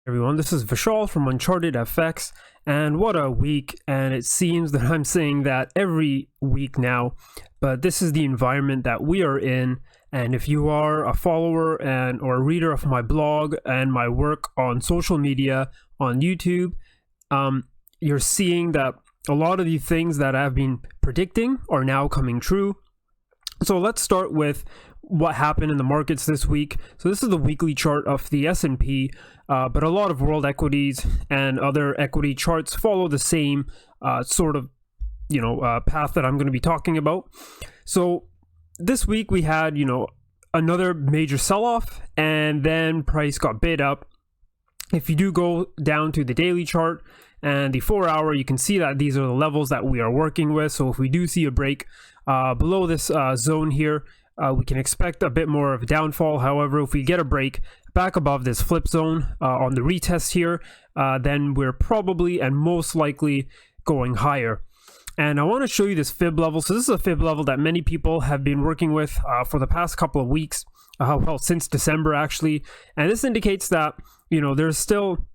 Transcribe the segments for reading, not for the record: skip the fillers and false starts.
Everyone, this is Vishal from Uncharted FX, and what a week. And it seems that I'm saying that every week now, but this is the environment that we are in. And if you are a follower or a reader of my blog and my work on social media, on YouTube, you're seeing that a lot of the things that I've been predicting are now coming true. So let's start with what happened in the markets this week. So this is the weekly chart of the S&P, but a lot of world equities and other equity charts follow the same sort of path that I'm going to be talking about. So this week we had another major sell-off, and then price got bid up. If you do go down to the daily chart and the 4-hour, you can see that these are the levels that we are working with. So if we do see a break below this zone here, we can expect a bit more of a downfall. However, if we get a break back above this flip zone on the retest here, then we're probably and most likely going higher. And I want to show you this fib level. So this is a fib level that many people have been working with for the past couple of weeks, since December actually. And this indicates that there's still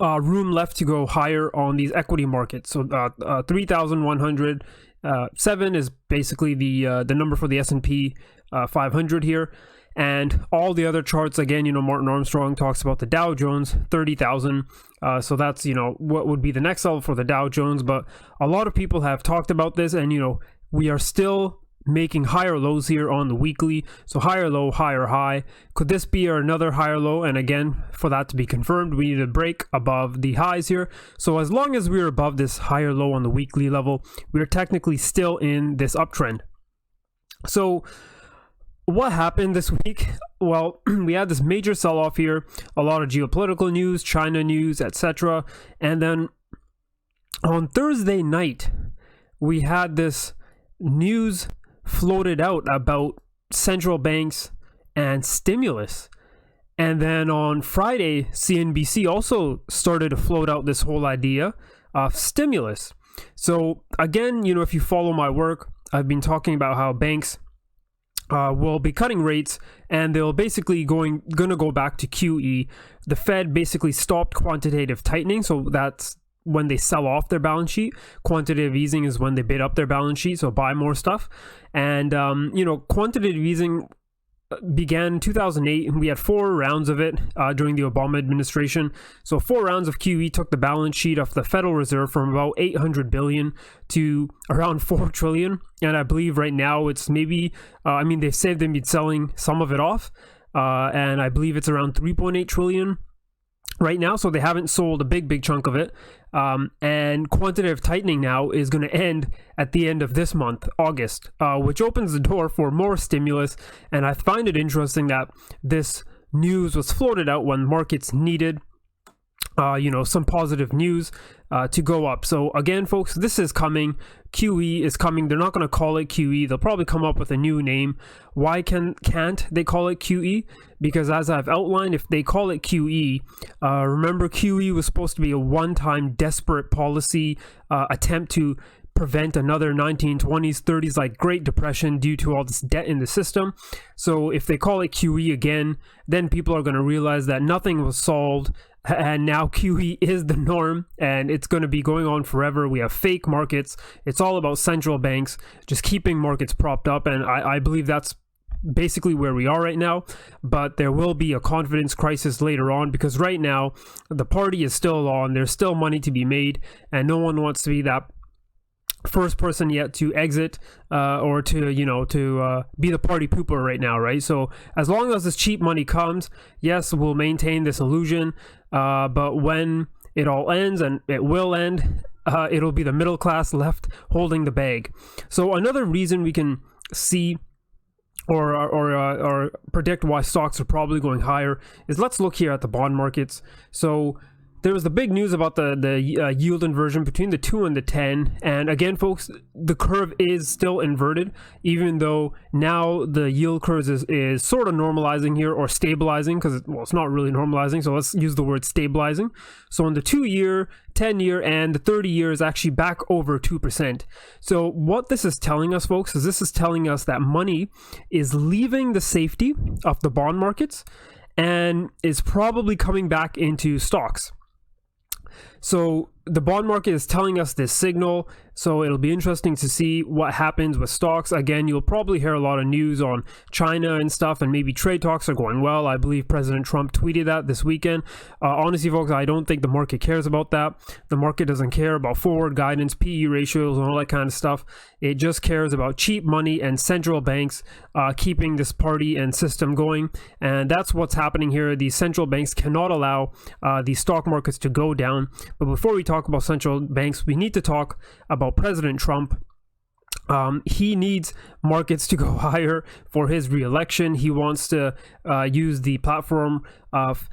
room left to go higher on these equity markets. So 3,107 is basically the number for the S&P 500 here. And all the other charts, again, Martin Armstrong talks about the Dow Jones, 30,000. So that's, what would be the next level for the Dow Jones. But a lot of people have talked about this, and, we are still making higher lows here on the weekly. So higher low, higher high. Could this be another higher low? And again, for that to be confirmed, we need a break above the highs here. So as long as we're above this higher low on the weekly level, we're technically still in this uptrend. So what happened this week? Well, we had this major sell-off here, a lot of geopolitical news, China news, etc. And then on Thursday night, we had this news floated out about central banks and stimulus. And then on Friday, CNBC also started to float out this whole idea of stimulus. So again, if you follow my work, I've been talking about how banks will be cutting rates, and they'll basically gonna go back to QE. The Fed basically stopped quantitative tightening, so that's when they sell off their balance sheet. Quantitative easing is when they bid up their balance sheet, so buy more stuff. And quantitative easing began in 2008, and we had 4 rounds of it during the Obama administration. So 4 rounds of QE took the balance sheet of the Federal Reserve from about 800 billion to around 4 trillion. And I believe right now it's maybe, they said they've been selling some of it off, and I believe it's around 3.8 trillion right now. So they haven't sold a big chunk of it. And quantitative tightening now is going to end at the end of this month, August, which opens the door for more stimulus. And I find it interesting that this news was floated out when markets needed some positive news to go up. So again, folks, this is coming. QE is coming. They're not going to call it QE. They'll probably come up with a new name. Why can't they call it QE? Because as I've outlined, if they call it QE, remember QE was supposed to be a one-time desperate policy attempt to prevent another 1920s, 30s like Great Depression due to all this debt in the system. So if they call it QE again, then people are going to realize that nothing was solved, and now QE is the norm, and it's going to be going on forever. We have fake markets. It's all about central banks just keeping markets propped up, and I believe that's basically where we are right now. But there will be a confidence crisis later on, because right now the party is still on. There's still money to be made, and no one wants to be that first person yet to exit or to be the party pooper right now, right? So as long as this cheap money comes, yes, we'll maintain this illusion, but when it all ends, and it will end, it'll be the middle class left holding the bag. So another reason we can see or predict why stocks are probably going higher is, let's look here at the bond markets. So there was the big news about the yield inversion between the 2 and the 10. And again, folks, the curve is still inverted, even though now the yield curve is sort of normalizing here, or stabilizing, because it's not really normalizing. So let's use the word stabilizing. So in the 2-year, 10-year, and the 30-year is actually back over 2%. So what this is telling us, folks, is this is telling us that money is leaving the safety of the bond markets and is probably coming back into stocks. So the bond market is telling us this signal, so it'll be interesting to see what happens with stocks. Again, you'll probably hear a lot of news on China and stuff, and maybe trade talks are going well. I believe President Trump tweeted that this weekend. Honestly, folks, I don't think the market cares about that. The market doesn't care about forward guidance, PE ratios, and all that kind of stuff. It just cares about cheap money and central banks keeping this party and system going, and that's what's happening here. These central banks cannot allow the stock markets to go down. But before we talk about central banks, we need to talk about President Trump. He needs markets to go higher for his re-election. He wants to use the platform of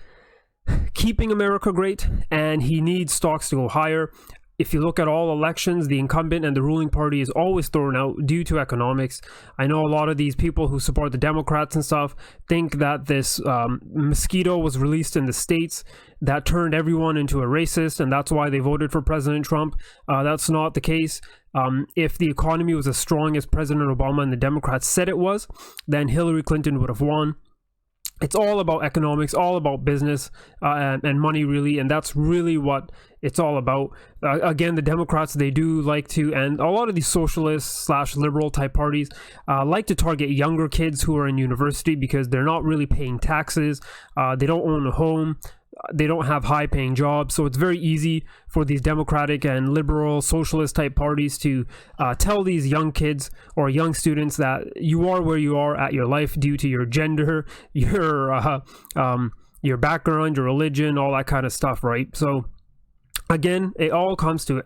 keeping America great, and he needs stocks to go higher. If you look at all elections, the incumbent and the ruling party is always thrown out due to economics. I know a lot of these people who support the Democrats and stuff think that this mosquito was released in the States that turned everyone into a racist, and that's why they voted for President Trump. That's not the case. If the economy was as strong as President Obama and the Democrats said it was, then Hillary Clinton would have won. It's all about economics, all about business and money, really, and that's really what it's all about. Again, the Democrats, they do like to, and a lot of these socialist / liberal type parties like to target younger kids who are in university because they're not really paying taxes, they don't own a home, they don't have high-paying jobs, so it's very easy for these democratic and liberal socialist type parties to tell these young kids or young students that you are where you are at your life due to your gender, your background, your religion, all that kind of stuff, right? So again, it all comes to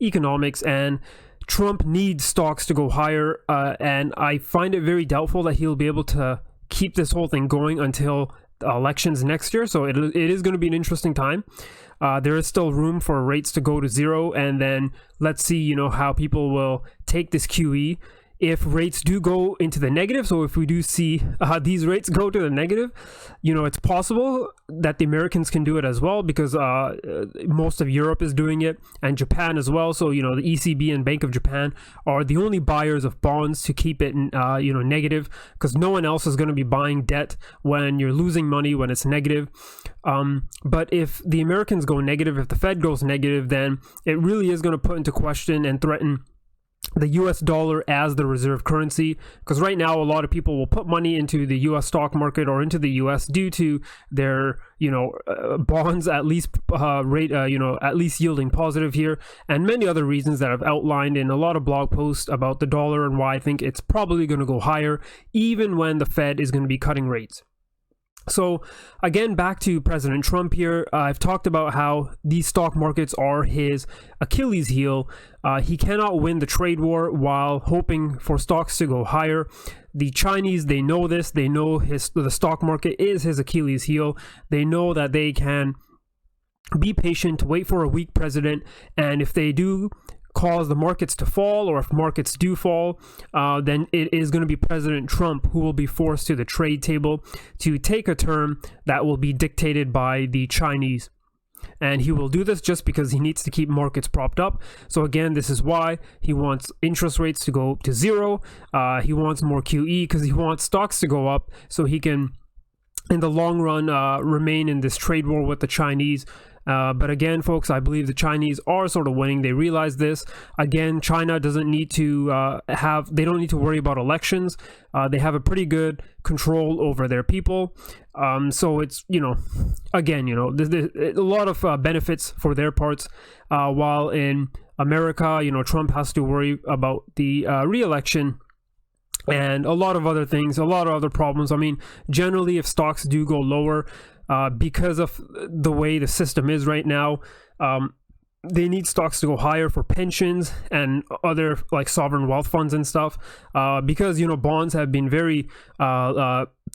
economics, and Trump needs stocks to go higher, and I find it very doubtful that he'll be able to keep this whole thing going until elections next year. So it is going to be an interesting time. There is still room for rates to go to zero, and then let's see, how people will take this QE. If rates do go into the negative, so if we do see these rates go to the negative, it's possible that the Americans can do it as well, because most of Europe is doing it, and Japan as well. So the ECB and Bank of Japan are the only buyers of bonds to keep it negative, because no one else is going to be buying debt when you're losing money when it's negative. But if the Americans go negative, if the Fed goes negative, then it really is going to put into question and threaten the US dollar as the reserve currency, because right now a lot of people will put money into the US stock market or into the US due to their bonds at least at least yielding positive here, and many other reasons that I've outlined in a lot of blog posts about the dollar and why I think it's probably going to go higher even when the Fed is going to be cutting rates. So again, back to President Trump here. I've talked about how these stock markets are his Achilles heel. He cannot win the trade war while hoping for stocks to go higher. The Chinese, they know this. They know the stock market is his Achilles heel. They know that they can be patient, wait for a weak president, and if they do cause the markets to fall, or if markets do fall, then it is going to be President Trump who will be forced to the trade table to take a term that will be dictated by the Chinese. And he will do this just because he needs to keep markets propped up. So again, this is why he wants interest rates to go to zero. He wants more QE because he wants stocks to go up so he can, in the long run, remain in this trade war with the Chinese. But again, folks, I believe the Chinese are sort of winning. They realize this. Again, China doesn't need to they don't need to worry about elections. They have a pretty good control over their people. So it's, again, there's a lot of benefits for their parts. While in America, Trump has to worry about the re-election and a lot of other things, a lot of other problems. I mean, generally, if stocks do go lower, because of the way the system is right now, they need stocks to go higher for pensions and other like sovereign wealth funds and stuff, because bonds have been very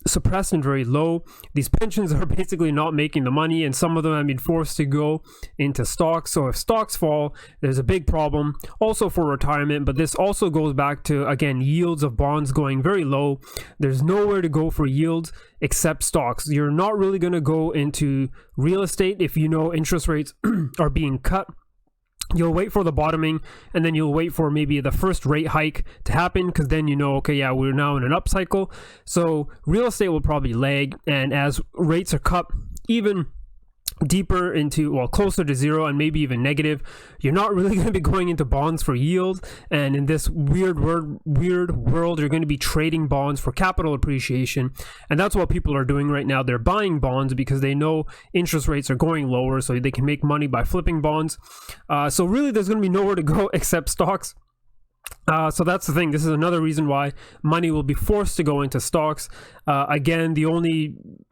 suppressed and very low. These pensions are basically not making the money, and some of them have been forced to go into stocks. So if stocks fall, there's a big problem also for retirement. But this also goes back to, again, yields of bonds going very low. There's nowhere to go for yields except stocks. You're not really going to go into real estate if interest rates are being cut. You'll wait for the bottoming, and then you'll wait for maybe the first rate hike to happen, because then you know, okay, yeah, we're now in an upcycle. So real estate will probably lag, and as rates are cut even deeper into, well, closer to zero and maybe even negative, you're not really going to be going into bonds for yield. And in this weird world, you're going to be trading bonds for capital appreciation, and that's what people are doing right now. They're buying bonds because they know interest rates are going lower, so they can make money by flipping bonds. So really there's going to be nowhere to go except stocks. So that's the thing. This is another reason why money will be forced to go into stocks. Again,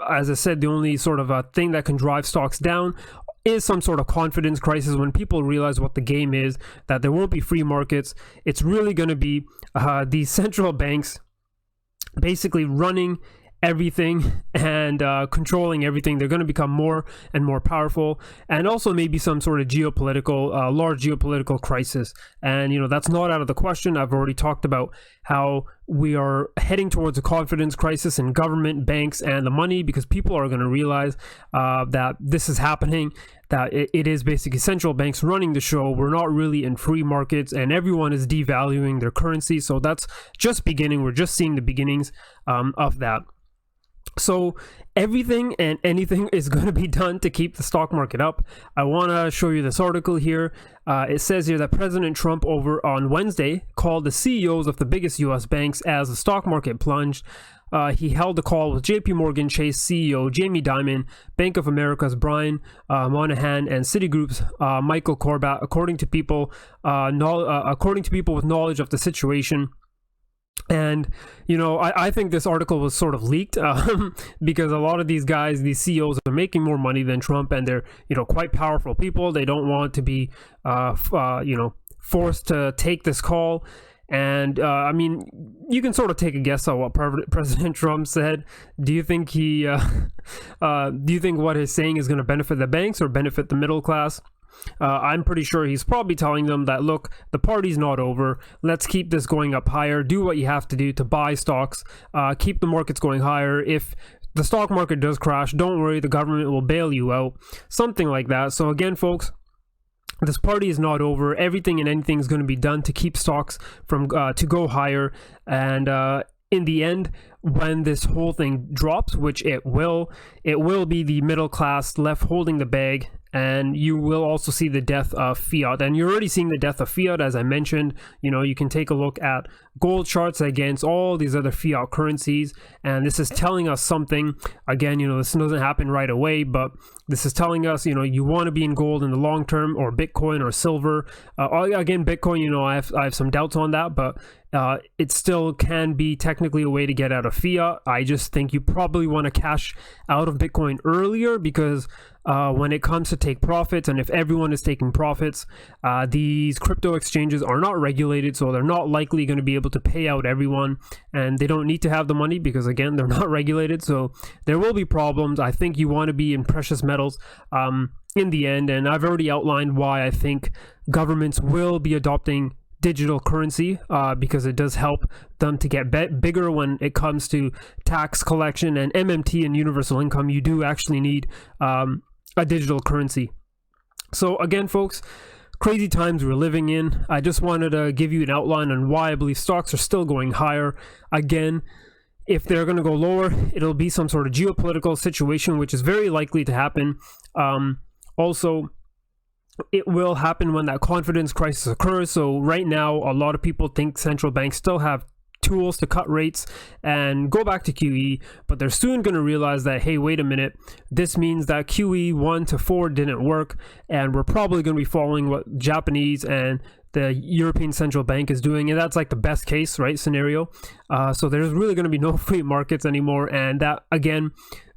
as I said, the only sort of thing that can drive stocks down is some sort of confidence crisis. When people realize what the game is, that there won't be free markets, it's really going to be these central banks basically running everything and controlling everything. They're going to become more and more powerful, and also maybe some sort of large geopolitical crisis. And that's not out of the question. I've already talked about how we are heading towards a confidence crisis in government, banks, and the money, because people are going to realize that this is happening, that it is basically central banks running the show. We're not really in free markets, and everyone is devaluing their currency. So that's just beginning. We're just seeing the beginnings of that. So everything and anything is going to be done to keep the stock market up. I want to show you this article here. It says here that President Trump on Wednesday called the CEOs of the biggest U.S. banks as the stock market plunged. He held a call with JP Morgan Chase CEO Jamie Dimon, Bank of America's Brian Moynihan, and Citigroup's Michael Corbat, according to people with knowledge of the situation. And I think this article was sort of leaked because a lot of these guys, these CEOs, are making more money than Trump, and they're quite powerful people. They don't want to be forced to take this call. And I mean, you can sort of take a guess on what President Trump said. Do you think what he's saying is going to benefit the banks or benefit the middle class? I'm pretty sure he's probably telling them that, look, the party's not over. Let's keep this going up higher. Do what you have to do to buy stocks. Keep the markets going higher. If the stock market does crash, don't worry, the government will bail you out. Something like that. So again, folks, this party is not over. Everything and anything is going to be done to keep stocks from to go higher. And in the end, when this whole thing drops, which it will be the middle class left holding the bag, and you will also see the death of fiat. And you're already seeing the death of fiat, as I mentioned. You can take a look at gold charts against all these other fiat currencies, and this is telling us something. Again, this doesn't happen right away, but this is telling us, you want to be in gold in the long term, or Bitcoin or silver. Again, Bitcoin, I have some doubts on that, but it still can be technically a way to get out of fiat. I just think you probably want to cash out of Bitcoin earlier, because when it comes to take profits, and if everyone is taking profits, these crypto exchanges are not regulated, so they're not likely going to be able to pay out everyone, and they don't need to have the money because, again, they're not regulated. So there will be problems. I think you want to be in precious metals in the end, and I've already outlined why I think governments will be adopting digital currency, because it does help them to get bigger when it comes to tax collection and MMT and universal income. You do actually need a digital currency. So again, folks, crazy times we're living in. I just wanted to give you an outline on why I believe stocks are still going higher. Again, if they're going to go lower, it'll be some sort of geopolitical situation, which is very likely to happen. Also, it will happen when that confidence crisis occurs. So right now, a lot of people think central banks still have tools to cut rates and go back to QE, but they're soon going to realize that, hey, wait a minute, this means that QE 1 to 4 didn't work, and we're probably going to be following what Japanese and the European Central Bank is doing, and that's like the best case, right, scenario. So there's really going to be no free markets anymore, and that, again,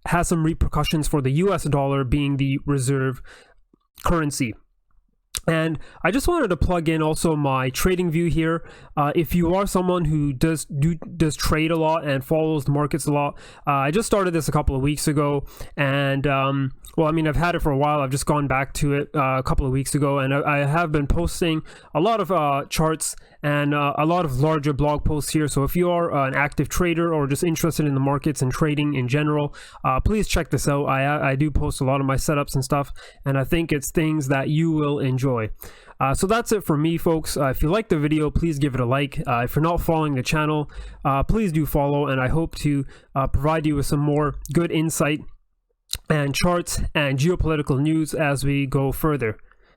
has some repercussions for the US dollar being the reserve currency. And I just wanted to plug in also my trading view here. If you are someone who does trade a lot and follows the markets a lot, I just started this a couple of weeks ago, and well, I mean, I've had it for a while. I've just gone back to it a couple of weeks ago, and I have been posting a lot of charts and a lot of larger blog posts here. So if you are an active trader or just interested in the markets and trading in general, please check this out. I do post a lot of my setups and stuff, and I think it's things that you will enjoy. enjoy. So that's it for me, folks. If you liked the video, please give it a like. If you're not following the channel, please do follow, and I hope to provide you with some more good insight and charts and geopolitical news as we go further.